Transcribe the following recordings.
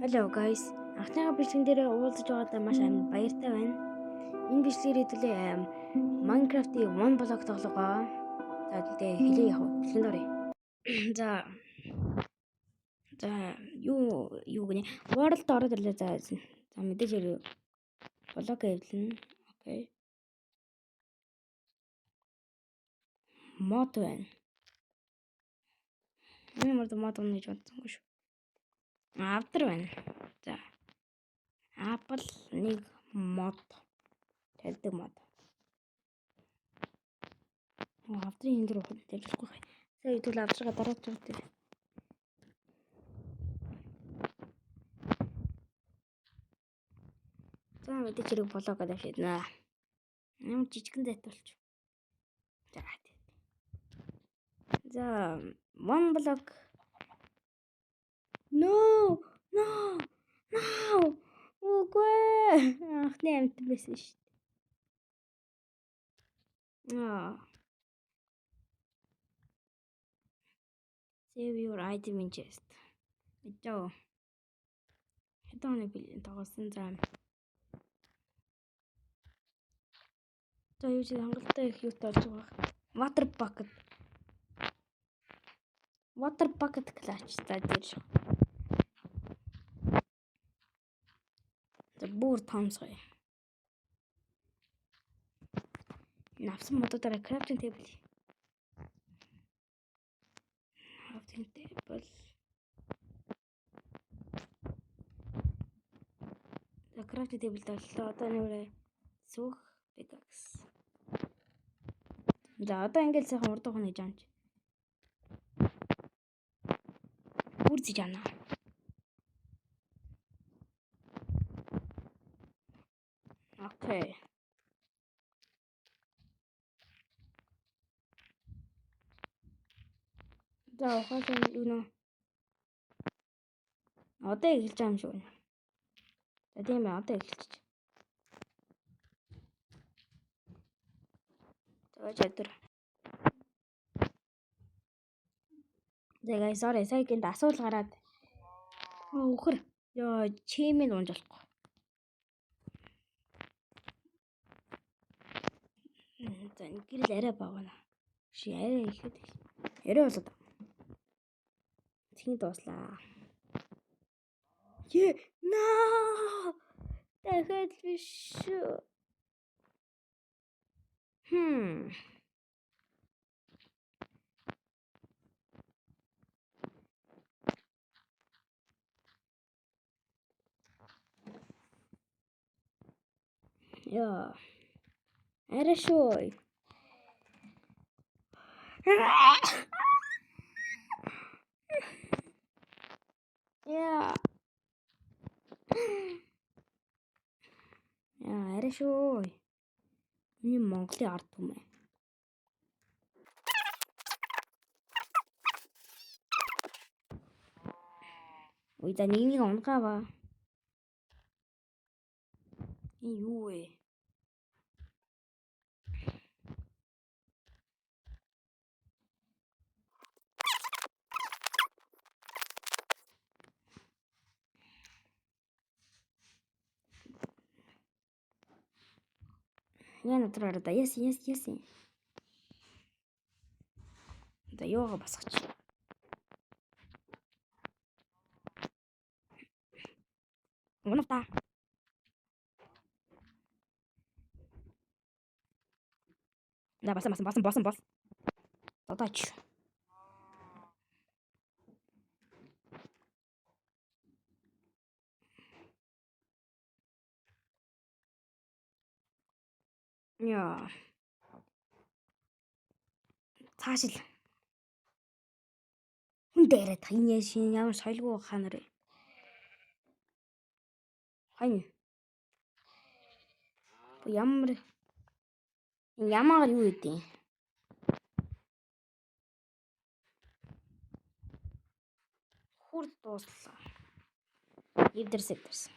Hello guys. Анхныхаа бичлэгэн дээр уулзаж байгаадаа маш амин баяртай байна. Энэ бичлэгээр хэдүүлээ Minecraft-ийн One Block тоглогоо. За тэгээ хэлээ яах вэ? Бичлэгэн дорё. За юу гэнэ? World ороод ирлээ. За мэдээж ирээ. Блок эвлэн. Окей. Мод байна. Энэ мод гэж бодсон шүү. Автер байна. За. Apple нэг мод. Тавьдаг мод. Авдрын энэ дөрөв тавьж болохгүй. Сая хэдүүл авдрага дараад жоо тэр. За мэдээж хэрэг блог гэдэг шийднэ. Юм жижигэн зайтуулч. За one block. No. Үгүй. Анхны амт байсан шүү дээ. Save your item in chest. Итөө. Хэдэн бэлэн тоглосон зам. За юу ч хангалттай их юутай болж байгаа. Water bucket clutch за дээр шүү. За бүр томсгой. Навсан модуудаараа crafting table. За crafting table боллоо. Одоо нэрээ сүх pickaxe. За одоо ингээл сайхан урд ухна гэж амж. Бүрзэж яана. Окей. За ухаасан юу нэ? Одоо эхэлж байгаа юм шүү. За тийм ээ одоо эхэлчих. За чадвар. Тэгээ sorry сая гэнт асуул гараад. Үхэр. Ёо чимээ унж болохгүй. За гэрэл арай багна. Ши арай ихэд. Арай болоод. Тэний дууслаа. No! Дахиад биш. Яа. Арай шүү. Яа. Арай шүү. Миний Монголын ард түмээ. Ой за нэг унгаава. Юу вэ? Яна траа да yes. Да ёга басгач. Унавта. Да басан. Задаач. Яа. Цаашил. Хүн дээрээ таны шин ямар соёлгүй хаа нарыг. Хань. Ямар юу идэв? Хурд дууслаа. Эвдэрс.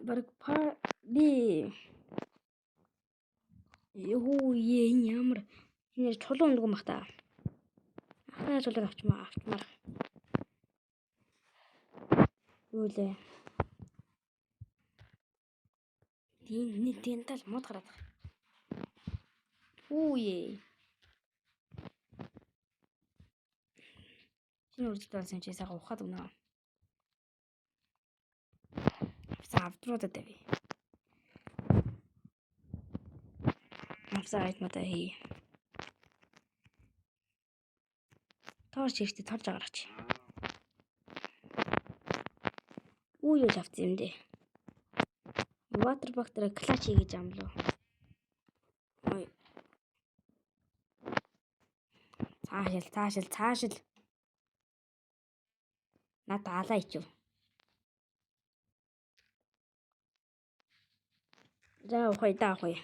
Бараг би юу ямар нэр чулуун өнгө мах та. Чулуун авчмаар. Юу лээ? Тентал мод гараад байгаа. Үе. Шинэ үржилт болсон чи сайхан ухаад өгнө. Авдруудад тавь. Авсаа айтмаа хий. Торч ихтэй торж агаарч. Юу авсан юм дээ. Water Bacteria клач хийж амлуу. Ой. Цаашил. Над алаа ичв. За ухай даахой.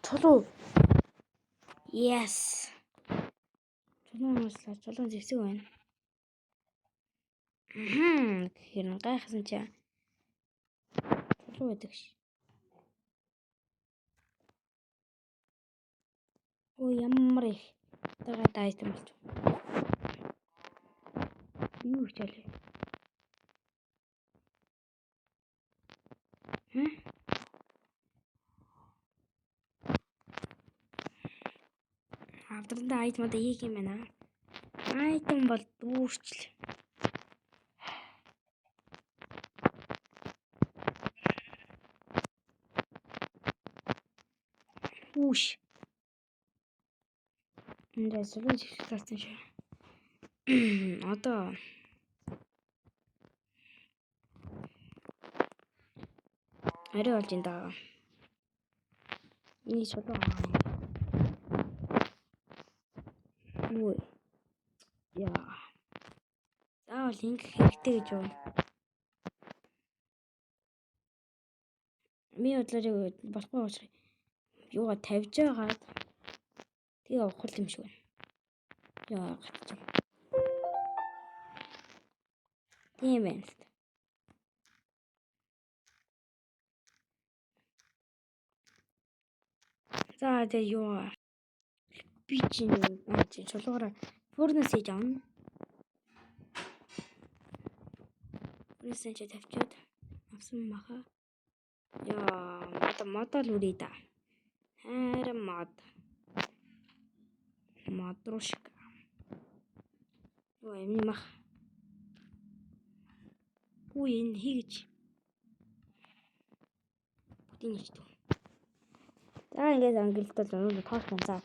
Чулуу. Yes. Чулуун зэвсэг байна. Хэрэг гайхсан чи. Чулуу байдаг ш. Ой ямар их дагаад айтам болж. Юу хичээлээ? Авдранда айтмаа ийх юм байна. Айтам бол дүүрчл. Үш. Эндээ сүлэн зэвсэгсэн шээ. Одоо арай болж энэ даа. Ini чулуу. Ой. Яа. Заавал ингэх хэрэгтэй гэж юу? Ми бодлоо болохгүй учраас юугаа тавьж байгаад тэгээ ухал юм шиг байна. Яа гацчих. Тийм байна л та. За тэгээ юу би чинь чулуугаар фурнес хийж авна. Фурнес ч тавьчаад авсан маха. Яа, модал үрий да. Харин мадрушка. Юу юм мах. Үгүй энэ хийж. Бүтэн гэж дүү. За ингээд ангилтал өнөө тоос банцаа.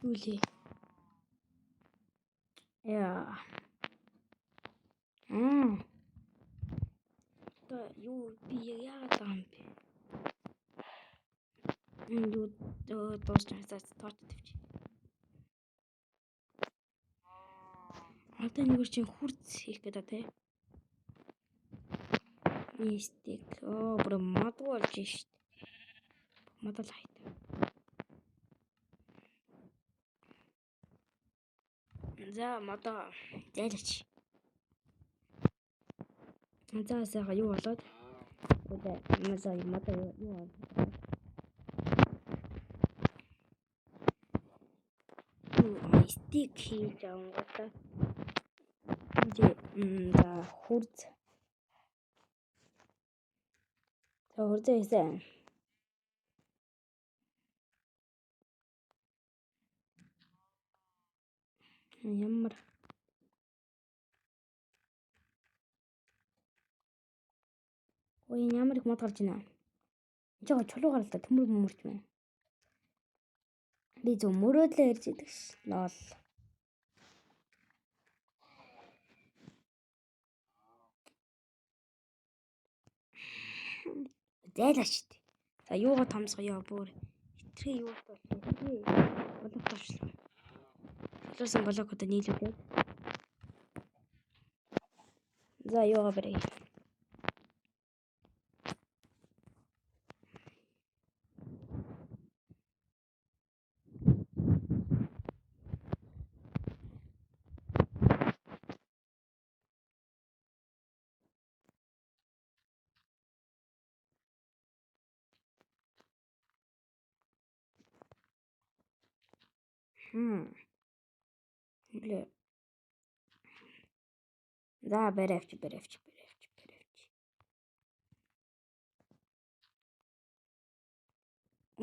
Үгүй. Яа. Юу би яагаад таам бэ? Юу дуусч хасаад тооч тавьчих. Одоо нэг чинь хурц хийх гэдэг тий. Мистик. Бүр мод болж шít. Модал хайт. За модоо зайлаач. За сайхан юу болоод мазаа модоо юу болоод стик хийж авангуудаа За хурц. За хурц хийсэн. Ямар ой ямар их мод гарч байна. Жоо чулуугаар л та төмөр мөрч байна. Би зөв мөрөөдлөө ярьж идэг ш. Лол. Зайлаач. За юугаа томсгоё бүр. Хитрхи юу болчих вэ? Блок тавчлаа. Шулуусан блок одоо нийлүүлээ. За юугаа барья. Лээ. За барьяавч.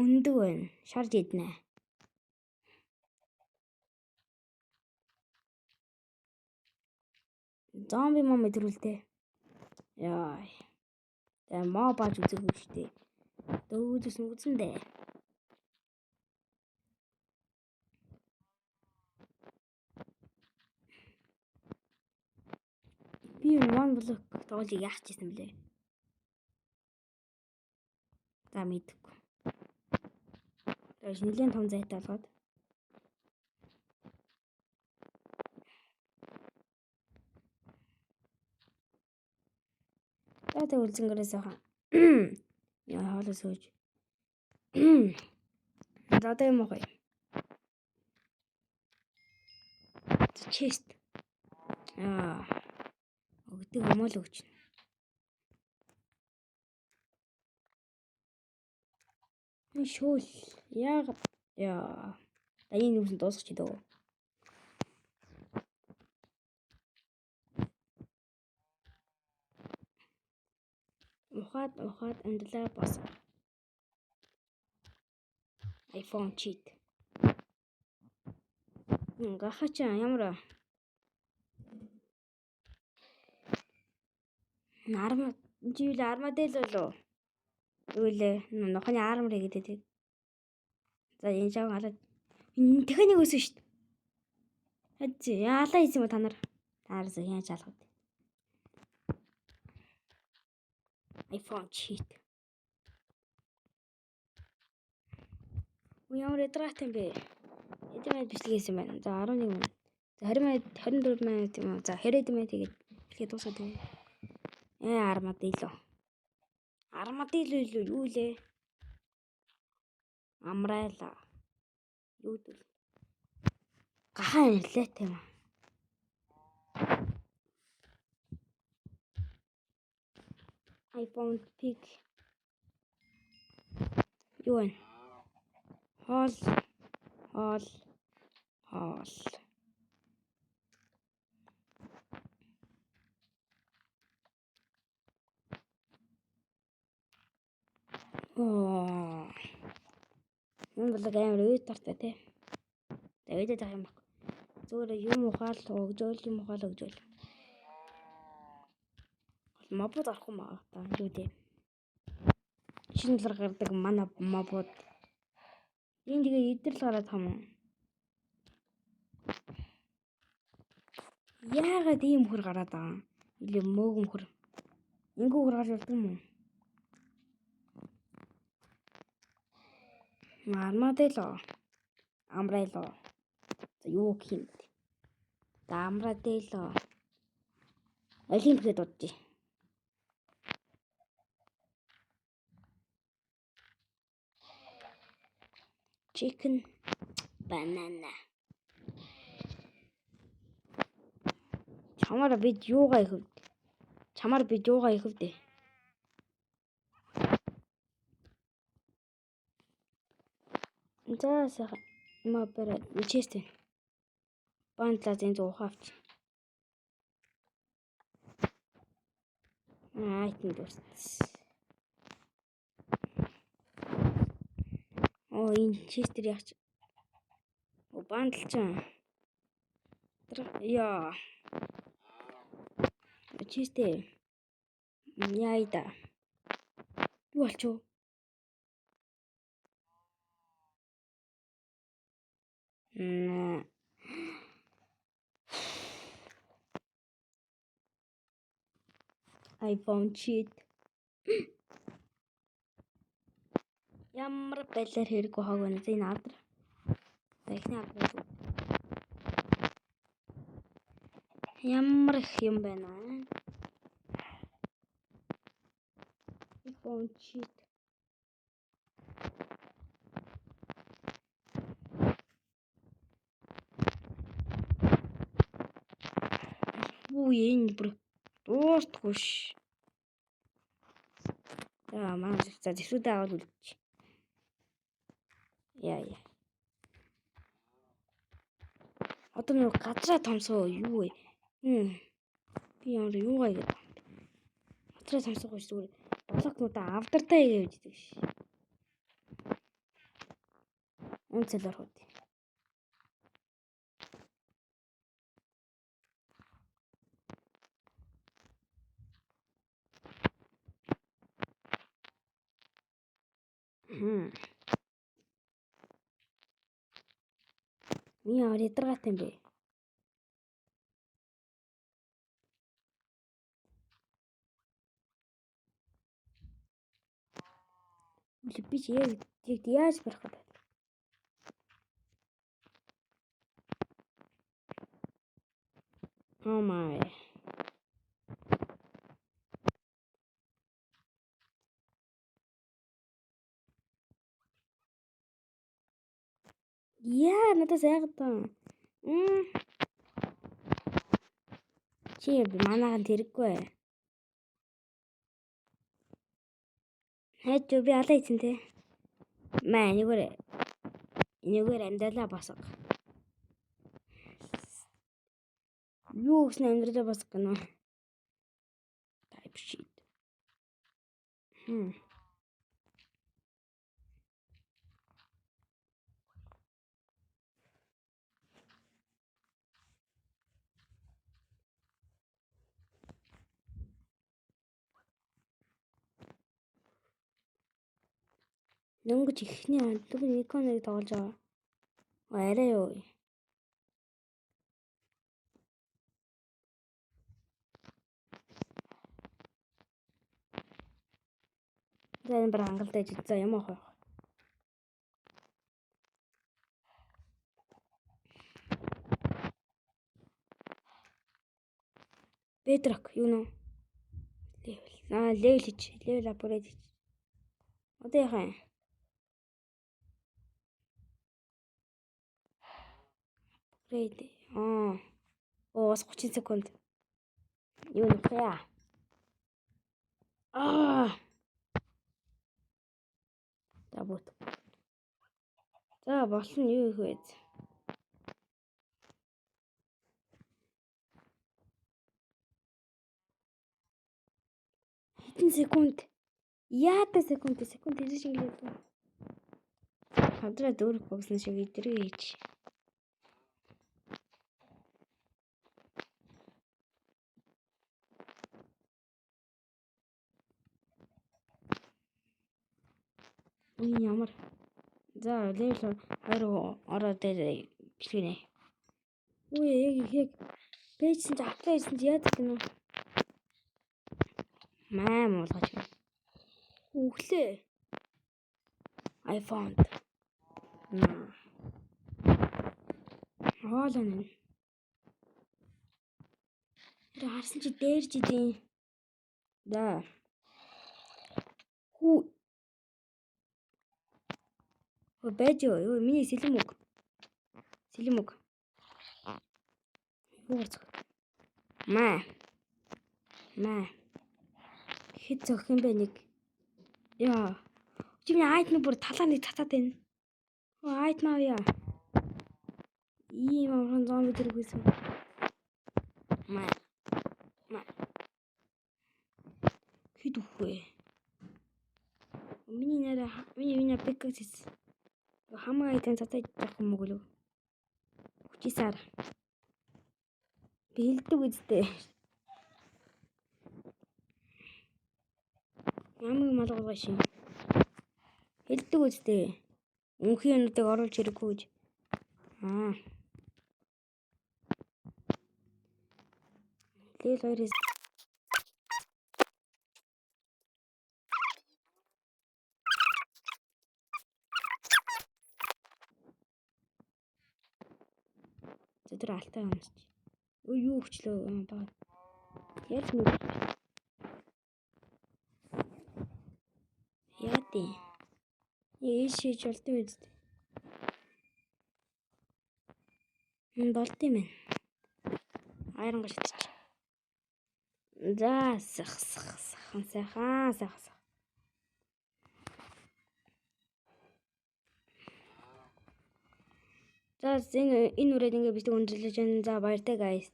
Өндөг байна. Шарж иднэ. Зомби мом мэдрүүлтэй. Яа. Тэ маа бааж үзээгүй шүү дээ. Дөөдөөс нь үзэндээ. Би one block тоглож яах ч гэсэн блэ. За мэдгүй. Тэгээд нэлийн том зайтай болгоод. Тэ үлзэнгэрээс хаа. Яа хоолой сууж. За одоо юм уу? Chest. Өгдөг юм уу л өгч. Шүүл. Яг яа. Дайны нүсэн дуусах чи дөө. Ухаад амдлаа бос. iPhone cheat. Гахача ямар жийл армадэл болоо. Юулээ нохны армор гэдэг. За энэ жаа халаад техник өсөн шүү дээ. Хаж яалаа хийсэн ба та нар. Таарс яаж алах вэ? iPhone cheat. Ямар ядраатай юм бэ? Эдэмэд бичлэгээс юм байна. За 11 минут. За 20 минут 24 минут юм уу? За 20 минут тэгээд дуусаад байна. Армадило. Армадило юу лээ? Амрайла. Юу дүү? Гахаа нэлээтэй юм. iPhone pick. Юу вэ? Хоол. Энэ бол амар үе тартай тий. Тэгээд таах юм баг. Зүгээр юм ухаал өгжөөл. Мобод арах юм аа та юу тий. Шинэ талаар гардаг манай мобод. Энэ тэгээ идэрл гараад хамаа. Яагаад ийм хөр гараад байгаа юм? Или мөөгөн хөр. Ингүү хөр гарч ирдэг юм уу? Армадело. Амрайло. За юу гэх юм бэ? Амрадело. Олимпиад дуудчих. Chicken banana. Чамаар бид юугаа их вэ? За сайхан мабэр чэстэ. Бантлаа зэн зуухавч. Айтны дурс. Энэ честер яач. Бандалчаа. Яа. Честер. Яйда. Юу болчихв? I found cheat. Ямар байлаар хэрэггүй хог байна. Энэ авдар. Эхний авдар. Ямар их юм байна. I found cheat. Энэ бүр дууртгүй ш. Манай зэвсүүдээ аваад үлдчих. Яа. Одоо нэг газраа томсоо юу вэ? Би ямар юугаа гэдэг. Газраа томсоогүй зүгээр блокнуудаа авдартай явж идэг ш. Үнцэлэр хот. Яа ядаргатай юм бэ? Би ч яг яаж барах вэ? Oh my. Яа надад сайгатаа. Чи манайхан тэрэггүй. Хайж би алаа ийцэн те. Маа нэгөр амдалаа басаг. Юу гэсэн амдалаа басаг гэнэ. Type sheet. Дөнгөж ихний дөнгөж иконыг тоглож байгаа. Арай юу. Зэн бар хангалттай за юм аах. Bedrock юу нэ? Level. Level хийж. Level upgrade хийж. Одоо яхаа. Upgrade. Бас 30 секунд. Юу нөх яа? Табут. За болсон юу их вэ? Хэдэн секунд? Яата секунд хийж ирлээ. Хадраа дөрөх богсон шиг идрээ хийж. Ямар. За level 2 ороод бичлэгнэ. Яг пэйжсэн чи apply хийсэн чи яадаг юм бэ? Маа муулгаж. Өглөө. I found. Хоолоо. Харсан чи дээр ч идэв. Да. Байж юу миний сэлэм үг. Юу гэж. Маа. Хэд зөх юм бэ нэг. Яа. Чи миний айтны бүр талааны татаад байна. Айт маа яа. Ийм амархан зомби дэргүйсэн. Маа. Ингээд үхвэ. Миний пиккакс хамаа айтан цацаж явах юм уу? Хүчисаар. Би хэлдэг үстэй. Ямаг малгуулгаш юм. Хэлдэг үстэй. Үнхийн юмнуудыг оруулж хэрэггүй гэж. Тэгэл 2-оос зөвдөр алтай юмс чи. Юу хүчлөө баа. Яаж нүр. Яати. Ийшээж болтой үст. Болт юм байна. Айран гашдчих. За сайхан. За энэ үрээд ингээ бичлэг өндөрлөж байна. За баяртай guys.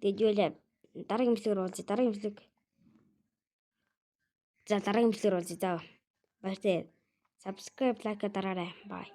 Тэгээд юу лээ дараагийн бичлэгээр уулзъя. Дараагийн бичлэгээр уулзъя. За баяртай. Subscribe, like дараарай. Bye.